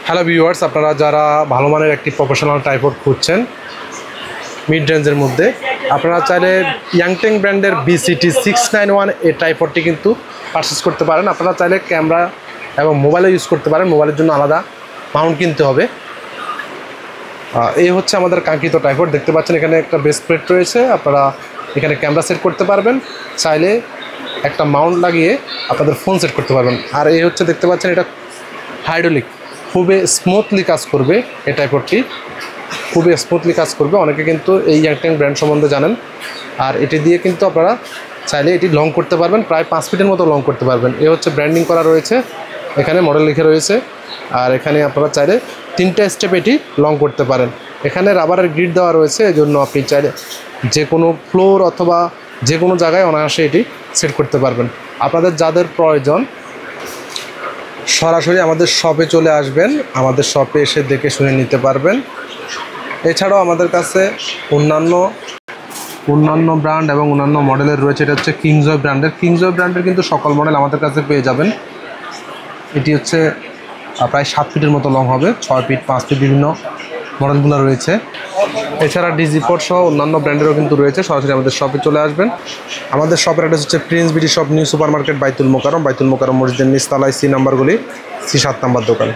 Hello viewers, আপনারা যারা ভালো মানের একটি প্রফেশনাল ট্রাইপড খুঁজছেন মিড রেঞ্জের মধ্যে, আপনারা চাইলে ইয়াংটেং ব্র্যান্ডের BCT 691 এই ট্রাইপডটি কিন্তু পারচেস করতে পারেন। আপনারা চাইলে ক্যামেরা এবং মোবাইলে ইউজ করতে পারেন, মোবাইলের জন্য আলাদা মাউন্ট কিনতে হবে। এই হচ্ছে আমাদের কাঙ্ক্ষিত ট্রাইপড। দেখতে পাচ্ছেন এখানে একটা বেস প্লেট রয়েছে, আপনারা এখানে ক্যামেরা সেট করতে পারবেন, চাইলে একটা মাউন্ট লাগিয়ে আপনাদের ফোন সেট করতে পারবেন। আর এই হচ্ছে দেখতে পাচ্ছেন এটা হাইড্রোলিক, খুবই স্মুথলি কাজ করবে। এই ট্রাইপডটি খুবই স্মুথলি কাজ করবে। অনেকে কিন্তু এই ইয়াংটেং ব্র্যান্ড সম্বন্ধে জানেন। আর এটি দিয়ে কিন্তু আপনারা চাইলে এটি লং করতে পারবেন, প্রায় 5 ফিটের মতো লং করতে পারবেন। এ হচ্ছে ব্র্যান্ডিং করা রয়েছে, এখানে মডেল লিখে রয়েছে। আর এখানে আপনারা চাইলে 3টা স্টেপ এটি লং করতে পারেন। এখানে রাবারের গ্রিড দেওয়া রয়েছে, এই জন্য আপনি চাইলে যে কোনো ফ্লোর অথবা যে কোনো জায়গায় অনায়াসে এটি সেট করতে পারবেন। আপনাদের যাদের প্রয়োজন সরাসরি আমাদের শপে চলে আসবেন, আমাদের শপে এসে দেখে শুনে নিতে পারবেন। এছাড়াও আমাদের কাছে অন্যান্য ব্র্যান্ড এবং অন্যান্য মডেলের রয়েছে। এটা হচ্ছে কিংজয় ব্র্যান্ডের কিন্তু সকল মডেল আমাদের কাছে পেয়ে যাবেন। এটি হচ্ছে প্রায় 7 ফিটের মতো লং হবে, 6 ফিট 5 ফিট বিভিন্ন মডেলগুলো রয়েছে। এছাড়া ডিজিপোর্ট সহ অন্যান্য ব্র্যান্ডেরও কিন্তু রয়েছে। সরাসরি আমাদের শপে চলে আসবেন। আমাদের শপের অ্যাড্রেস হচ্ছে Prince BD shop, new super market, বাইতুল মোকাররম মসজিদের নিচতলায়, C নাম্বারগুলি, C 7 নাম্বার দোকান।